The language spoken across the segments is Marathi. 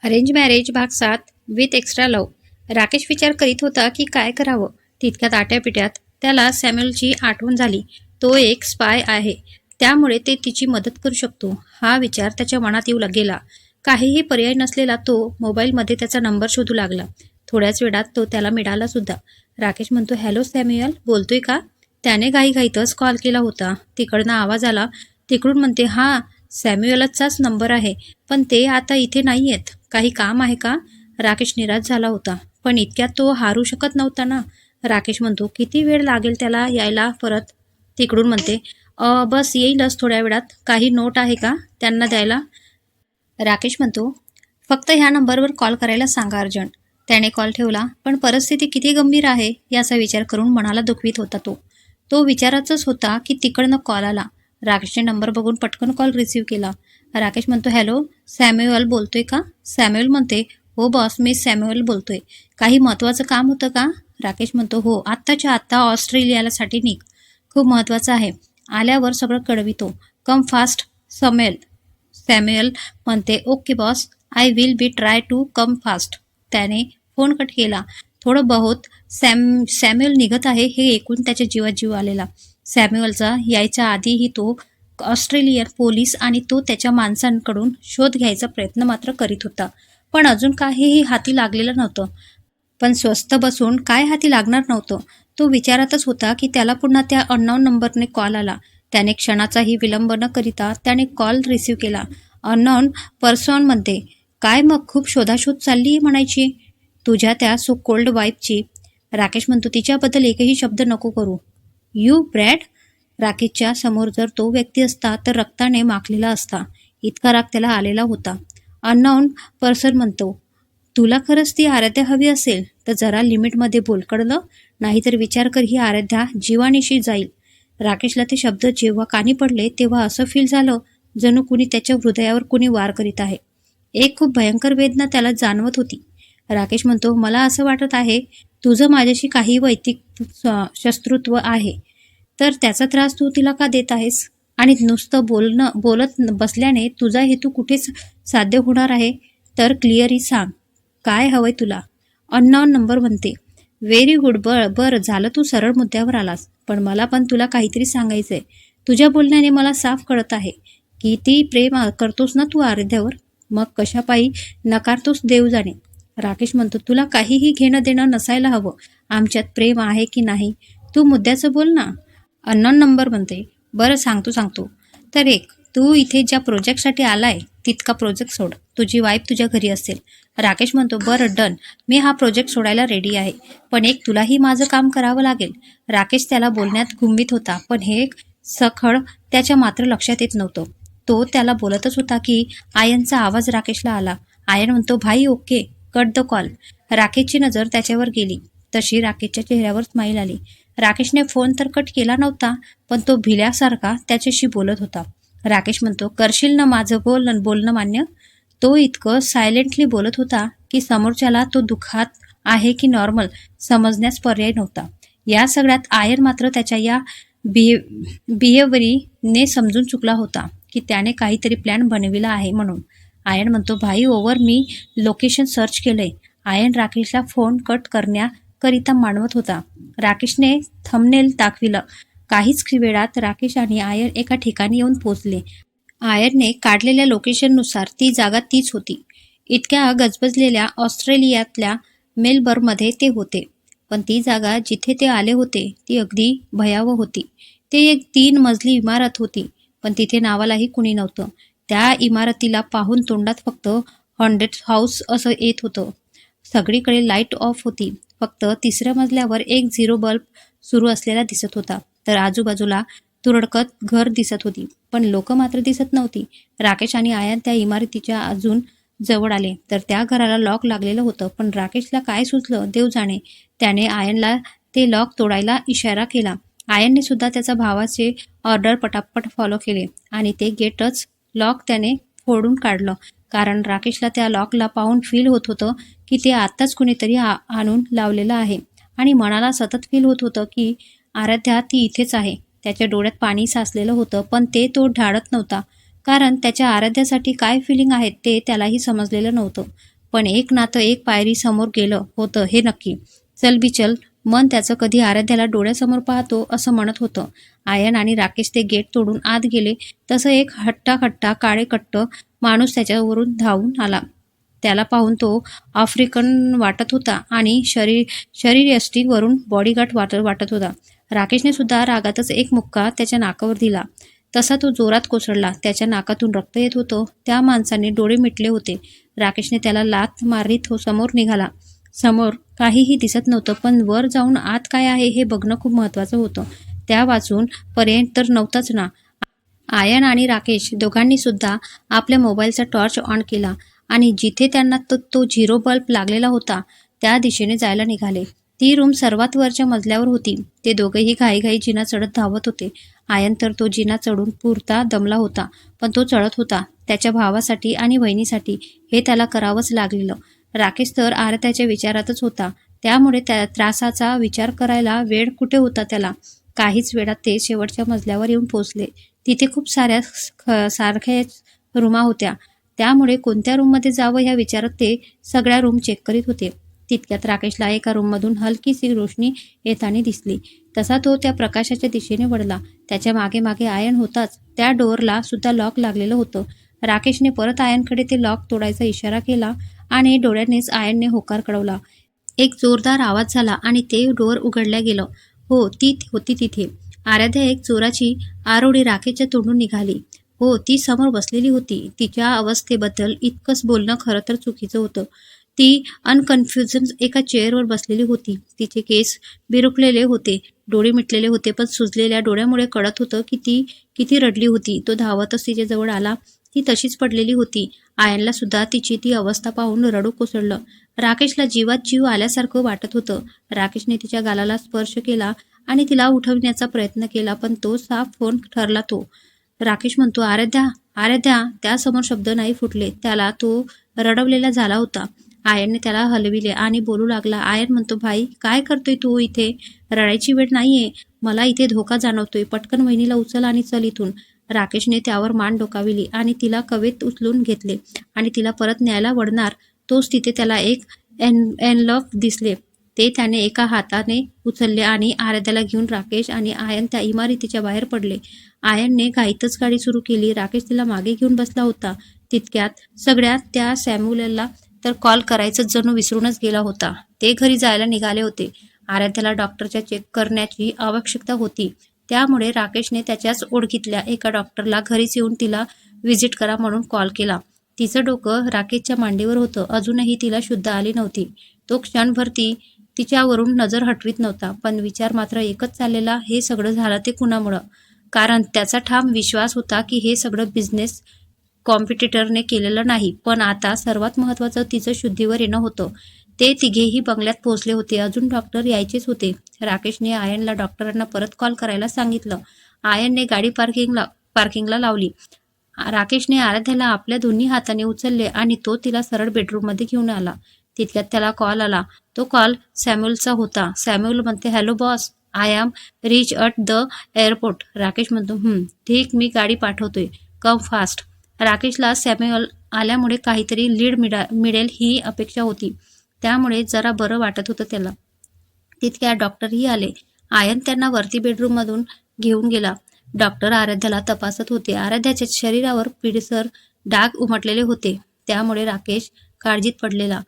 अरेंज मॅरेज भाग 7 विथ एक्स्ट्रा लव. राकेश विचार करीत होता की काय करावं. तितक्यात आट्यापिट्यात त्याला सॅम्युअलची आठवण झाली. तो एक स्पाय आहे, त्यामुळे ते तिची मदत करू शकतो. हा विचार त्याच्या मनात येऊ गेला. काहीही पर्याय नसलेला तो मोबाईलमध्ये त्याचा नंबर शोधू लागला. थोड्याच वेळात तो त्याला मिळाला सुद्धा. राकेश म्हणतो, हॅलो सॅम्युअल, बोलतोय का? त्याने घाईघाईतच कॉल केला होता. तिकडनं आवाज आला. तिकडून म्हणते, हा सॅम्युअलचाच नंबर आहे, पण ते आता इथे नाही आहेत. काही काम आहे का? राकेश निराश झाला होता, पण इतक्यात तो हारू शकत नव्हता ना. राकेश म्हणतो, किती वेळ लागेल त्याला यायला परत? तिकडून म्हणते, बस येईलच थोड्या वेळात. काही नोट आहे का त्यांना द्यायला? राकेश म्हणतो, फक्त ह्या नंबरवर कॉल करायला सांगा अर्जंट. त्याने कॉल ठेवला, पण परिस्थिती किती गंभीर आहे याचा विचार करून मनाला दुखवीत होता तो. तो विचारातच होता की तिकडनं कॉल आला. राकेशने नंबर बघून पटकन कॉल रिसीव्ह केला. राकेश म्हणतो, हॅलो सॅम्युअल बोलतोय का? सॅम्युअल म्हणते, हो बॉस, मी सॅम्युअल बोलतोय. काही महत्त्वाचं काम होतं का? राकेश म्हणतो, हो, आत्ताच्या आत्ता ऑस्ट्रेलियासाठी निघ. खूप महत्त्वाचं आहे. आल्यावर सगळं कळवितो. Come fast Samuel. सॅम्युअल म्हणते, okay boss, I will be try to come fast. त्याने फोन कट केला. थोडं बहुत सॅम्युअल निघत आहे हे ऐकून त्याच्या जीवात जीव आलेला. सॅम्युअलचा यायच्या आधीही तो ऑस्ट्रेलियन पोलीस आणि तो त्याच्या माणसांकडून शोध घ्यायचा प्रयत्न मात्र करीत होता, पण अजून काहीही हाती लागलेलं नव्हतं. पण स्वस्थ बसून काय हाती लागणार नव्हतं. तो विचारातच होता की त्याला पुन्हा त्या अननोन नंबरने कॉल आला. त्याने क्षणाचाही विलंब न करिता त्याने कॉल रिसीव्ह केला. अननोन पर्सन म्हणते, काय मग खूप शोधाशोध चालली म्हणायची तुझ्या त्या सो कोल्ड वाईफची. राकेश म्हणतो, तिच्याबद्दल एकही शब्द नको करू. You brat. राकेशच्या समोर जर तो व्यक्ती असता तर रक्ताने माखलेला असता, इतका राग त्याला आलेला होता. अननोन पर्सन म्हणतो, तुला खरंच ती आराध्या हवी असेल तर जरा लिमिटमध्ये बोल, कळलं? नाहीतर विचार कर, ही आराध्या जीवानीशी जाईल. राकेशला ते शब्द जेव्हा कानी पडले तेव्हा असं फील झालं जणू कुणी त्याच्या हृदयावर कुणी वार करीत आहे. एक खूप भयंकर वेदना त्याला जाणवत होती. राकेश म्हणतो, मला असं वाटत आहे तुझं माझ्याशी काही वैयक्तिक शत्रुत्व आहे, तर त्याचा त्रास तू तिला का देत आहेस? आणि नुसतं बोलत बसल्याने तुझा हेतू कुठेच साध्य होणार आहे? तर क्लिअरली सांग, काय हवंय तुला? अननोन नंबर म्हणते, व्हेरी गुड, बरं झालं तू सरळ मुद्द्यावर आलास, पण मला पण तुला काहीतरी सांगायचंय. तुझ्या बोलण्याने मला साफ कळत आहे की ती प्रेम करतोस ना तू आराध्यावर. मग कशापायी नकारतोस देव जाणे. राकेश म्हणतो, तुला काहीही घेणं देणं नसायला हवं आमच्यात प्रेम आहे की नाही, तू मुद्द्याचं बोल ना. अननोन नंबर म्हणते, बरं सांगतो. तर एक, तू इथे ज्या प्रोजेक्टसाठी आलाय तितका प्रोजेक्ट सोड. तुझी वाईफ तुझ्या घरी असेल. राकेश म्हणतो, बरं डन, मी हा प्रोजेक्ट सोडायला रेडी आहे, पण एक, तुलाही माझं काम करावं लागेल. राकेश त्याला बोलण्यात गुंगीत होता, पण हे सखळ त्याच्या मात्र लक्षात येत नव्हतं. तो त्याला बोलतच होता की आयनचा आवाज राकेशला आला. आयन म्हणतो, भाई ओके, कट द कॉल. राकेशची नजर त्याच्यावर गेली तशी राकेशच्या चेहऱ्यावर स्माईल आली. राकेशने फोन तर कट केला नव्हता, पण तो भिल्यासारखा त्याच्याशी बोलत होता. राकेश म्हणतो, करशील ना माझं बोलणं मान्य? तो इतकं सायलेंटली बोलत होता की समोरच्याला तो दुःखात आहे की नॉर्मल समजण्यास पर्याय नव्हता. या सगळ्यात आयन मात्र त्याच्या या बिहेवियरने समजून चुकला होता की त्याने काहीतरी प्लॅन बनविला आहे म्हणून. आयन म्हणतो, भाई ओव्हर, मी लोकेशन सर्च केलंय. आयन राकेशला फोन कट करण्याकरिता मानवत होता. राकेशने थंबनेल दाखविलं. काहीच वेळात राकेश आणि आयन एका ठिकाणी येऊन पोचले. आयनने काढलेल्या लोकेशननुसार ती जागा तीच होती. इतक्या गजबजलेल्या ऑस्ट्रेलियातल्या मेलबर्नमध्ये ते होते, पण ती जागा जिथे ते आले होते ती अगदी भयावह होती. ते एक 3 मजली इमारत होती, पण तिथे नावालाही कुणी नव्हतं. त्या इमारतीला पाहून तोंडात फक्त हॉन्टेड हाऊस असं येत होतं. सगळीकडे लाईट ऑफ होती. फक्त 3ऱ्या मजल्यावर एक झिरो बल्ब सुरू असलेला दिसत होता. तर आजूबाजूला तुरळकत घर दिसत होती, पण लोक मात्र दिसत नव्हती. राकेश आणि आयन त्या इमारतीच्या अजून जवळ आले तर त्या घराला लॉक लागलेलं होतं, पण राकेशला काय सुचलं देव जाणे. त्याने आयनला ते लॉक तोडायला इशारा केला. आयनने सुद्धा त्याचा भावाचे ऑर्डर पटापट फॉलो केले आणि ते गेटच लॉक त्याने फोडून काढलं, कारण राकेशला त्या लॉकला पाहून फील होत होतं की ते आत्ताच कुणीतरी आणून लावलेलं आहे. आणि मनाला सतत फील होत होतं की आराध्या ती इथेच आहे. त्याच्या डोळ्यात पाणी साचलेलं होतं, पण ते तो ढाळत नव्हता, कारण त्याच्या आराध्यासाठी काय फिलिंग आहेत ते त्यालाही समजलेलं नव्हतं. पण एक नातं एक पायरी समोर गेलं होतं हे नक्की. चल बी चल, मन त्याचं कधी आराध्याला डोळ्यासमोर पाहतो असं म्हणत होतं. आयन आणि राकेश ते गेट तोडून आत गेले तसं एक हट्टा काळेकट्ट माणूस त्याच्यावरून धावून आला. त्याला पाहून तो आफ्रिकन वाटत होता आणि शरीरयष्टीवरून बॉडीगार्ड वाटत होता. राकेशने सुद्धा रागातच एक मुक्का त्याच्या नाकावर दिला. तसा तो जोरात कोसळला. त्याच्या नाकातून रक्त येत होतं. त्या माणसाने डोळे मिटले होते. राकेशने त्याला लाथ मारली. तो समोर निघाला. समोर काहीही दिसत नव्हतं, पण वर जाऊन आत काय आहे हे बघणं खूप महत्त्वाचं होतं. त्या वाचून पर्याय तर नव्हताच ना. आयन आणि राकेश दोघांनी सुद्धा आपल्या मोबाईलचा टॉर्च ऑन केला आणि जिथे त्यांना तो झिरो बल्ब लागलेला होता त्या दिशेने जायला निघाले. ती रूम सर्वात वरच्या मजल्यावर होती. ते दोघेही घाईघाई जिना चढत धावत होते. आयन तर तो जिना चढून पुरता दमला होता, पण तो चढत होता त्याच्या भावासाठी आणि वहिनीसाठी. हे त्याला करावंच लागलेलं. राकेश तर आरत्याच्या विचारातच होता, त्यामुळे त्या त्रासाचा विचार करायला वेळ कुठे होता त्याला. काहीच वेळात ते शेवटच्या मजल्यावर येऊन पोचले. तिथे खूप सारख्याच रूमा होत्या, त्यामुळे कोणत्या रूममध्ये जावं ह्या विचारात ते सगळ्या रूम चेक करीत होते. तितक्यात राकेशला एका रूममधून हलकीशी रोशनी येताना दिसली. तसा तो त्या प्रकाशाच्या दिशेने वळला. त्याच्या मागे मागे आयन होताच. त्या डोअरला सुद्धा लॉक लागलेलं होतं. राकेशने परत आयनकडे ते लॉक तोडायचा इशारा केला आणि डोळ्यांनीच आयनने होकार कळवला. एक जोरदार आवाज झाला आणि ते डोअर उघडल्या गेलं. हो, ती होती तिथे. आराध्या एक जोराची आरोळी राकेशच्या तोंडून निघाली. हो, ती समोर बसलेली होती. तिच्या अवस्थेबद्दल इतकंच बोलणं खरं तर चुकीचं होतं. ती अनकन्फ्युजन एका चेअरवर बसलेली होती. तिचे केस बिरुकलेले होते, डोळे मिटलेले होते, पण सुजलेल्या डोळ्यामुळे कळत होतं की ती किती रडली होती. तो धावतच तिच्याजवळ आला. ती तशीच पडलेली होती. आयनला सुद्धा तिची ती अवस्था पाहून रडू कोसळलं. राकेशला जीवात जीव आल्यासारखं वाटत होतं. राकेशने तिच्या गालाला स्पर्श केला आणि तिला उठवण्याचा प्रयत्न केला, पण तो साफ फोन ठरला. तो राकेश म्हणतो, आराध्या आराध्या. त्यासमोर शब्द नाही फुटले. त्याला तो रडवलेला झाला होता. आयनने त्याला हलविले आणि बोलू लागला. आयन म्हणतो, भाई काय करतोय तू इथे? रडायची वेळ नाहीये. मला इथे धोका जाणवतोय. पटकन वहिनीला उचल आणि चल इथून. राकेशने त्यावर मान डोकाविली आणि तिला कवेत उचलून घेतले आणि तिला परत न्यायला वळणार तोच तिथे त्याला एक एनलॉक दिसले. ते त्याने एका हाताने उचलले आणि आराध्याला घेऊन राकेश आणि आयन त्या इमारतीच्या बाहेर पडले. आयनने घाईतच गाडी सुरू केली. राकेश तिला मागे घेऊन बसला होता. तितक्यात सगळ्यात त्या सॅम्युएलला तर कॉल करायचं जणू विसरूनच गेला होता. ते घरी जायला निघाले होते. आराध्याला डॉक्टरच्या चेक करण्याची आवश्यकता होती, त्यामुळे राकेशने त्याच्याच ओळखीतल्या एका डॉक्टरला घरीच येऊन तिला व्हिजिट करा म्हणून कॉल केला. तिचं डोकं राकेशच्या मांडीवर होतं. अजूनही तिला शुद्ध आली नव्हती. तो क्षणभर तिच्यावरून नजर हटवीत नव्हता, पण विचार मात्र एकच चाललेला, हे सगळं झालं ते कुणामुळं? कारण त्याचा ठाम विश्वास होता की हे सगळं बिझनेस कॉम्पिटिटरने केलेलं नाही. पण आता सर्वात महत्त्वाचं तिचं शुद्धीवर येणं होतं. ते तिघेही बंगल्यात पोहोचले होते. अजून डॉक्टर यायचेच होते. राकेशने आयनला डॉक्टरांना परत कॉल करायला सांगितलं. आयनने गाडी पार्किंगला लावली. राकेशने आराध्याला आपल्या दोन्ही हाताने उचलले आणि तो तिला सरळ बेडरूममध्ये घेऊन आला. तितक्यात त्याला कॉल आला. तो कॉल सॅम्युएलचा होता. सॅम्युएल म्हणते, hello boss, I am rich at the airport. Rakesh म्हणतो, ठीक, मी गाडी पाठवतोय, कम फास्ट. राकेशला सॅम्युएल आल्यामुळे काहीतरी लीड मिळेल ही अपेक्षा होती, त्यामुळे जरा बरं वाटत होतं त्याला. तितक्या डॉक्टरही आले. आयन त्यांना वरती बेडरूममधून घेऊन गेला. डॉक्टर आराध्याला तपासत होते. आराध्याच्या शरीरावर पिळसर डाग उमटलेले होते, त्यामुळे राकेश काळजीत पडलेला.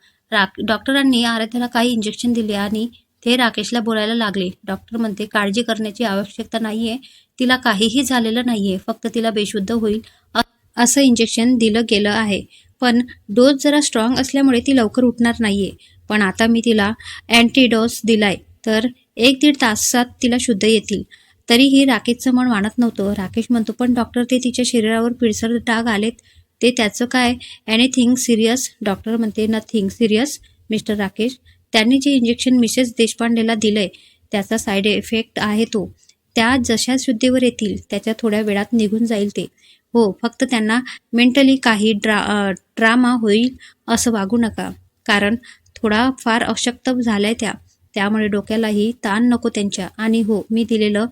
डॉक्टरांनी आराध्याला काही इंजेक्शन दिले आणि ते राकेशला बोलायला लागले. डॉक्टर म्हणते, काळजी करण्याची आवश्यकता नाहीये, तिला काहीही झालेलं नाहीये, फक्त तिला बेशुद्ध होईल असं इंजेक्शन दिलं गेलं आहे. पण डोस जरा स्ट्रॉंग असल्यामुळे ती लवकर उठणार नाहीये. पण आता मी तिला अँटीडोस दिलाय, तर 1-1.5 तासात तिला शुद्ध येतील. तरीही राकेशचं मन मानत नव्हतं. राकेश म्हणतो, पण डॉक्टर, ते तिच्या शरीरावर पिळसर डाग आलेत, ते त्याचं काय? Anything serious? डॉक्टर म्हणते, नथिंग सिरियस मिस्टर राकेश. त्यांनी जे इंजेक्शन मिसेस देशपांडेला दिलंय त्याचा साईड इफेक्ट आहे तो. त्या जशा शुद्धीवर येतील त्याच्या थोड्या वेळात निघून जाईल ते. हो, फक्त त्यांना मेंटली काही ड्रामा होईल असं वागू नका, कारण थोडा फार अशक्त झाल्या त्यामुळे डोक्यालाही ताण नको त्यांच्या. आणि हो, मी दिलेलं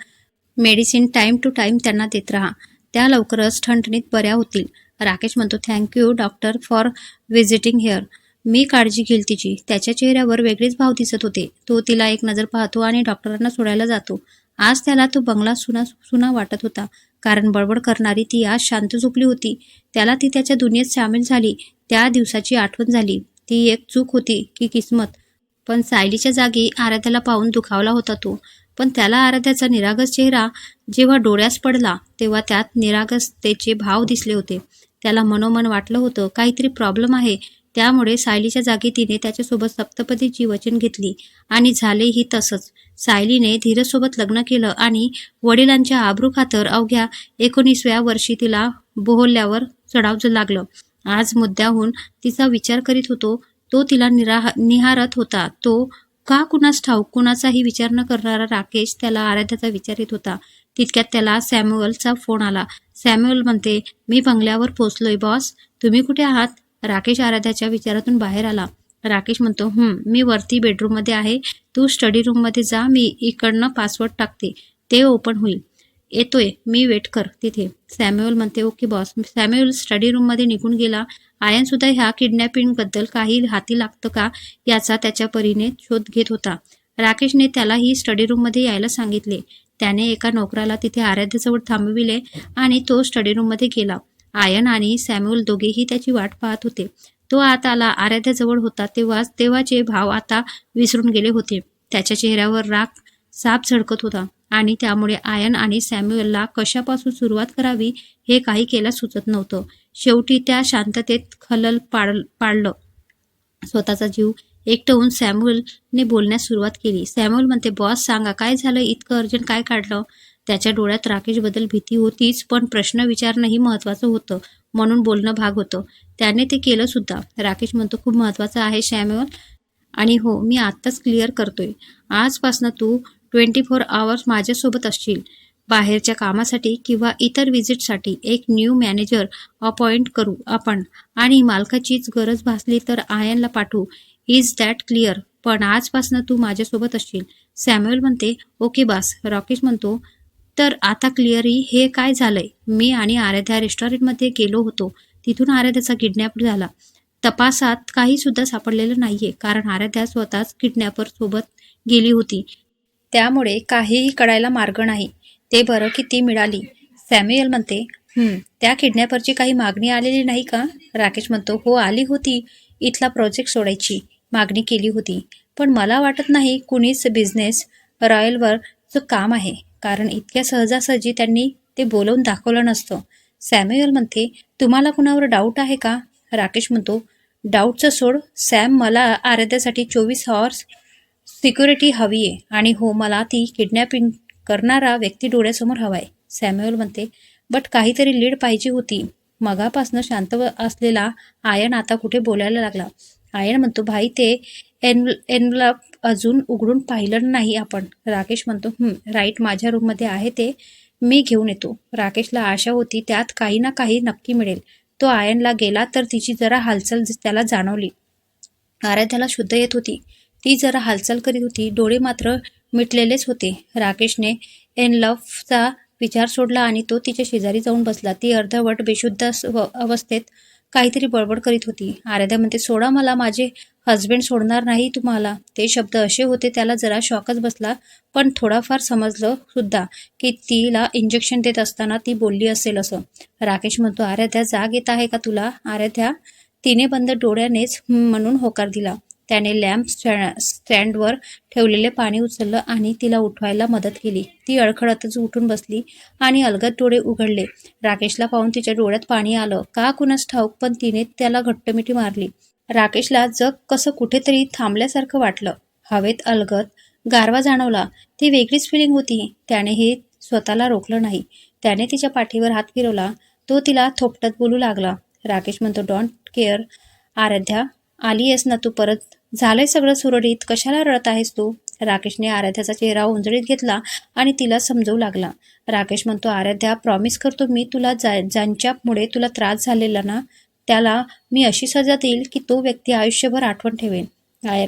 मेडिसिन टाईम टू टाईम त्यांना देत राहा, त्या लवकरच ठणठणीत बऱ्या होतील. राकेश म्हणतो, thank you doctor for visiting here. मी काळजी घेईल तिची. त्याच्या चेहऱ्यावर वेगळेच भाव दिसत होते. तो तिला एक नजर पाहतो आणि डॉक्टरांना सोडायला जातो. आज त्याला तो बंगला सुना सुना वाटत होता, कारण बडबड करणारी ती आज शांत झोपली होती. त्याला ती त्याच्या दुनियेत सामील झाली. त्या दिवसाची आठवण झाली. ती एक चूक होती की किस्मत? पण सायलीच्या जागी आराध्याला पाहून दुखावला होता तो. पण त्याला आराध्याचा निरागस चेहरा जेव्हा डोळ्यास पडला तेव्हा त्यात निरागसतेचे भाव दिसले होते. त्याला मनोमन वाटलं होतं काहीतरी प्रॉब्लेम आहे. त्यामुळे सायलीच्या जागी तिने त्याच्यासोबत सप्तपदीची वचन घेतली आणि झालेही तसंच. सायलीने धीरजसोबत लग्न केलं आणि वडिलांच्या आबरूखातर अवघ्या 19व्या वर्षी तिला बोहल्यावर चढाव लागलं. आज मुद्द्याहून तिचा विचार करीत होतो. तो तिला निहारत होता. तो का कुणास ठाऊक कुणाचाही विचार न करणारा राकेश त्याला आराध्याचा विचार येत होता. तितक्यात त्याला सॅम्युअलचा फोन आला. सॅम्युअल म्हणते, मी बंगल्यावर पोचलोय बॉस. तुम्ही कुठे आहात? राकेश आराध्याच्या विचारातून बाहेर आला. राकेश म्हणतो, मी वरती बेडरूममध्ये आहे. तू स्टडी रूममध्ये जा. मी इकडनं पासवर्ड टाकते. ते ओपन होईल. येतोय मी, वेट कर तिथे. सॅम्युअल म्हणते, ओके बॉस. सॅम्युअल स्टडी रूममध्ये निघून गेला. आयन सुद्धा ह्या किडनॅपिंगबद्दल काही हाती लागतं का याचा त्याच्या परीने शोध घेत होता. राकेशने त्यालाही स्टडी रूममध्ये यायला सांगितले. त्याने एका नोकराला तिथे आराध्याजवळ थांबविले आणि तो स्टडी रूममध्ये गेला. आयन आणि सॅम्युअल दोघेही त्याची वाट पाहत होते. तो आत आला. आराध्याजवळ होता तेव्हाचे भाव आता विसरून गेले होते. त्याच्या चेहऱ्यावर राग साप झळकत होता आणि त्यामुळे आयन आणि सॅम्युअलला कशापासून सुरुवात करावी हे काही केला सुचत नव्हतं. शेवटी त्या शांततेत खलल पाडलं. स्वतःचा जीव एकटवून सॅम्युअलने बोलण्यास सुरुवात केली. सॅम्युअल म्हणते, बॉस सांगा काय झालं? इतकं अर्जंट काय काढलं? त्याच्या डोळ्यात राकेशबद्दल भीती होतीच, पण प्रश्न विचारणंही महत्त्वाचं होतं म्हणून बोलणं भाग होतं. त्याने ते केलं सुद्धा. राकेश म्हणतो, खूप महत्त्वाचं आहे सॅम्युअल. आणि हो, मी आत्ताच क्लिअर करतोय. आजपासनं तू 24 आवर्स माझ्यासोबत असशील. बाहेरच्या कामासाठी किंवा इतर व्हिजिटसाठी एक न्यू मॅनेजर अपॉइंट करू आपण आणि मालकाचीच गरज भासली तर आयनला पाठवू. Is that clear? पण आजपासनं तू माझ्यासोबत असशील. सॅम्युअल म्हणते, ओके बॉस. राकेश म्हणतो, तर आता क्लिअरी हे काय झालंय? मी आणि आराध्या रेस्टॉरंटमध्ये गेलो होतो. तिथून आराध्याचा किडनॅप झाला. तपासात काही सुद्धा सापडलेलं नाहीये, कारण आराध्या स्वतःच किडनॅपर सोबत गेली होती. त्यामुळे काहीही कळायला मार्ग नाही. ते बरं की ती मिळाली. सॅम्युअल म्हणते, त्या किडनॅपरची काही मागणी आलेली नाही का? राकेश म्हणतो, हो आली होती. इथला प्रोजेक्ट सोडायची मागणी केली होती. पण मला वाटत नाही कुणीच बिझनेस रॉयलवरचं काम आहे, कारण इतक्या सहजासहजी त्यांनी ते बोलवून दाखवलं नसतं. सॅम्युअल म्हणते, तुम्हाला कुणावर डाऊट आहे का? राकेश म्हणतो, डाऊटचं सोड सॅम, मला आराध्यासाठी 24 आवर्स सिक्युरिटी हवी आहे. आणि हो, मला ती किडनॅपिंग करणारा व्यक्ती डोळ्यासमोर हवाय. सॅम्युअल म्हणते, बट काहीतरी लीड पाहिजे होती. मगापासनं शांत असलेला आयन आता कुठे बोलायला लागला. आयन म्हणतो, भाई ते एनवलप अजून उघडून पाहिलं नाही आपण. राकेश म्हणतो, राईट, माझ्या रूममध्ये आहे ते, मी घेऊन येतो. राकेशला आशा होती त्यात काही ना काही नक्की मिळेल. तो आयनला गेला तर तिची जरा हालचाल त्याला जाणवली. आराध्याला शुद्ध येत होती. ती जरा हालचाल करीत होती. डोळे मात्र मिटलेलेच होते. राकेशने एनलफचा विचार सोडला आणि तो तिच्या शेजारी जाऊन बसला. ती अर्धवट बेशुद्ध अवस्थेत काहीतरी बडबड करीत होती. आराध्या म्हणते, सोडा मला, माझे हस्बंड सोडणार नाही तुम्हाला. ते शब्द असे होते त्याला जरा शॉकच बसला, पण थोडाफार समजलं सुद्धा की तिला इंजेक्शन देत असताना ती बोलली असेल असं. राकेश म्हणतो, आराध्या जाग येत आहे का तुला? आराध्या तिने बंद डोळ्यानेच म्हणून होकार दिला. त्याने लॅम्प स्टँडवर ठेवलेले पाणी उचललं आणि तिला उठवायला मदत केली. ती अडखळतच उठून बसली आणि अलगद डोळे उघडले. राकेशला पाहून तिच्या डोळ्यात पाणी आलं का कुणास ठाऊक, पण तिने त्याला घट्टमिठी मारली. राकेशला जग कसं कुठेतरी थांबल्यासारखं वाटलं. हवेत अलगद गारवा जाणवला. ती वेगळीच फिलिंग होती. त्याने हे स्वतःला रोखलं नाही. त्याने तिच्या पाठीवर हात फिरवला. तो तिला थोपटत बोलू लागला. राकेश म्हणतो, डोंट केअर आराध्या, आली आहेस ना तू परत? झालंय सगळं सुरळीत, कशाला रडत आहेस तू? राकेशने आराध्याचा चेहरा उंजळीत घेतला आणि तिला समजवू लागला. राकेश म्हणतो, आराध्या, प्रॉमिस करतो मी तुला ज्यांच्यामुळे तुला त्रास झालेला ना, त्याला मी अशी सजा देईल की तो व्यक्ती आयुष्यभर आठवण ठेवेन.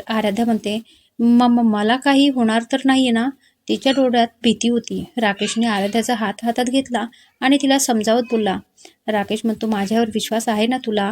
आराध्या म्हणते, मला काही होणार तर नाहीये ना? तिच्या डोळ्यात भीती होती. राकेशने आराध्याचा हात हातात घेतला आणि तिला समजावत बोलला. राकेश म्हणतो, माझ्यावर विश्वास आहे ना तुला?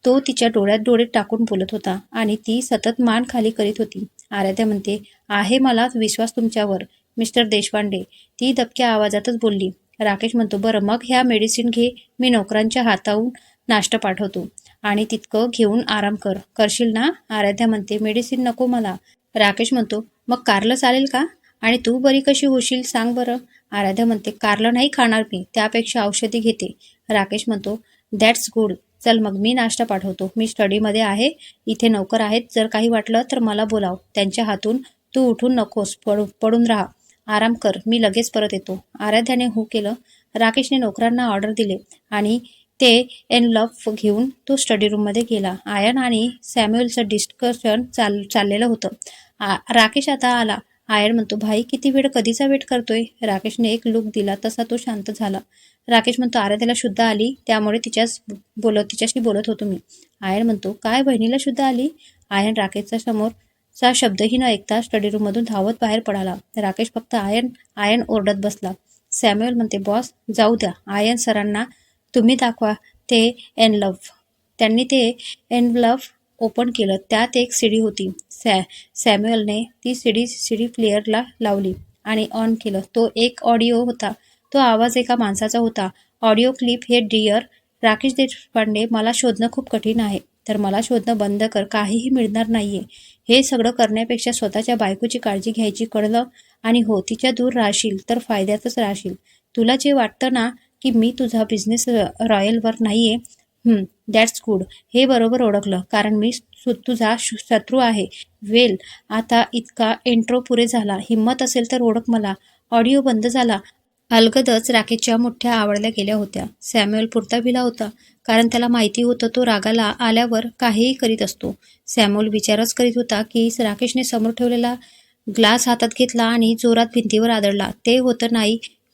तो तिच्या डोळ्यात डोळे टाकून बोलत होता आणि ती सतत मान खाली करीत होती. आराध्या म्हणते, आहे मला विश्वास तुमच्यावर मिस्टर देशपांडे, ती दबक्या आवाजातच बोलली. राकेश म्हणतो, बरं मग ह्या मेडिसिन घे, मी नोकरांच्या हाताहून नाश्ता पाठवतो आणि तितकं घेऊन आराम करशील ना? आराध्या म्हणते, मेडिसिन नको मला. राकेश म्हणतो, मग कारलं चालेल का? आणि तू बरी कशी होशील सांग बरं. आराध्या म्हणते, कारलं नाही खाणार मी, त्यापेक्षा औषधी घेते. राकेश म्हणतो, दॅट्स गुड. चल मग मी नाश्ता पाठवतो, मी स्टडीमध्ये आहे, इथे नोकर आहेत, जर काही वाटलं तर मला बोलाव. त्यांच्या हातून तू उठून नकोस, पडून राहा, आराम कर, मी लगेच परत येतो. आराध्याने हो केलं. राकेशने नोकरांना ऑर्डर दिले आणि ते एनलफ घेऊन तो स्टडी रूममध्ये गेला. आयन आणि सॅम्युअलचं डिस्कशन चाललेलं होतं. राकेश आता आला. आयन म्हणतो, भाई किती वेळ, कधीचा वेट करतोय? राकेशने एक लुक दिला तसा तो शांत झाला. राकेश म्हणतो, आराध्याला शुद्ध आली, त्यामुळे तिच्याशी बोलत होतो मी. आयन म्हणतो, काय बहिणीला शुद्ध आली? आयन राकेशच्या समोरचा शब्दही न ऐकता स्टडी रूममधून धावत बाहेर पडाला. राकेश फक्त आयन ओरडत बसला. सॅम्युअल म्हणते, बॉस जाऊ द्या, आयन सरांना तुम्ही दाखवा ते एनलफ. त्यांनी ते एनवलफ ओपन केलं. त्यात एक सीडी होती. सॅम्युअलने ती सीडी प्लेअरला लावली आणि ऑन केलं. तो एक ऑडिओ होता. तो आवाज एका माणसाचा होता. ऑडिओ क्लिप, हे डिअर राकेश देशपांडे, मला शोधणं खूप कठीण आहे, तर मला शोधणं बंद कर, काहीही मिळणार नाहीये. हे सगळं करण्यापेक्षा स्वतःच्या बायकोची काळजी घ्यायची, कळलं? आणि हो, तिच्या दूर राहशील तर फायद्यातच राहशील. तुला जे वाटतं ना की मी तुझा बिझनेस रॉयलवर नाहीये, दॅट्स गुड. हे बरोबर ओळखलं, कारण मी तुझा शत्रू आहे. वेल, आता इतका इंट्रो पुरे झाला. हिम्मत असेल तर ओळख मला. ऑडिओ बंद झाला. अलगदच राकेशच्या मुठ्या आवळल्या गेल्या होत्या. सॅम्युअल पुरता भिला होता, कारण त्याला माहिती होतं तो रागाला आल्यावर काहीही करीत असतो. सॅम्युअल विचारच करीत होता की राकेशने समोर ठेवलेला ग्लास हातात घेतला आणि जोरात भिंतीवर आदळला. ते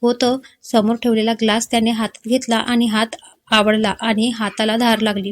होतं समोर ठेवलेला ग्लास त्याने हातात घेतला आणि हात आवळला आणि हाताला धार लागली.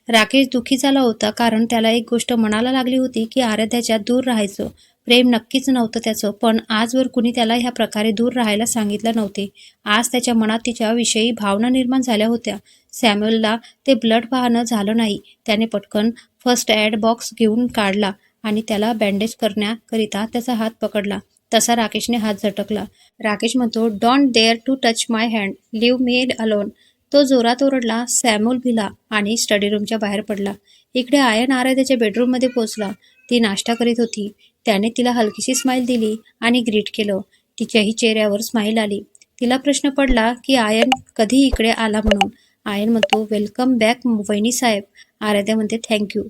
राकेश दुःखी झाला होता, कारण त्याला एक गोष्ट मनाला लागली होती की आराध्याच्या दूर राहायचं. प्रेम नक्कीच नव्हतं त्याचं, पण आजवर कुणी त्याला ह्या प्रकारे दूर राहायला सांगितलं नव्हते. आज त्याच्या मनात तिच्याविषयी भावना निर्माण झाल्या होत्या. सॅम्युअलला ते ब्लड पाहणं झालं नाही. त्याने पटकन फर्स्ट एड बॉक्स घेऊन काढला आणि त्याला बँडेज करण्याकरिता त्याचा हात पकडला. तसा राकेशने हात झटकला. राकेश म्हणतो, don't dare to touch my hand, leave me alone. तो जोरात ओरडला. सॅम्युअल भिला आणि स्टडी रूमच्या बाहेर पडला. इकडे आयन आराध्याच्या बेडरूममध्ये पोहोचला. ती नाश्ता करीत होती. त्याने तिला हलकीशी स्माईल दिली आणि ग्रीट केलं. तिच्याही चेहऱ्यावर स्माईल आली. तिला प्रश्न पडला की आयन कधी इकडे आला म्हणून. आयन म्हणतो, वेलकम बॅक वहिनी साहेब. आराध्या म्हणते, थँक्यू.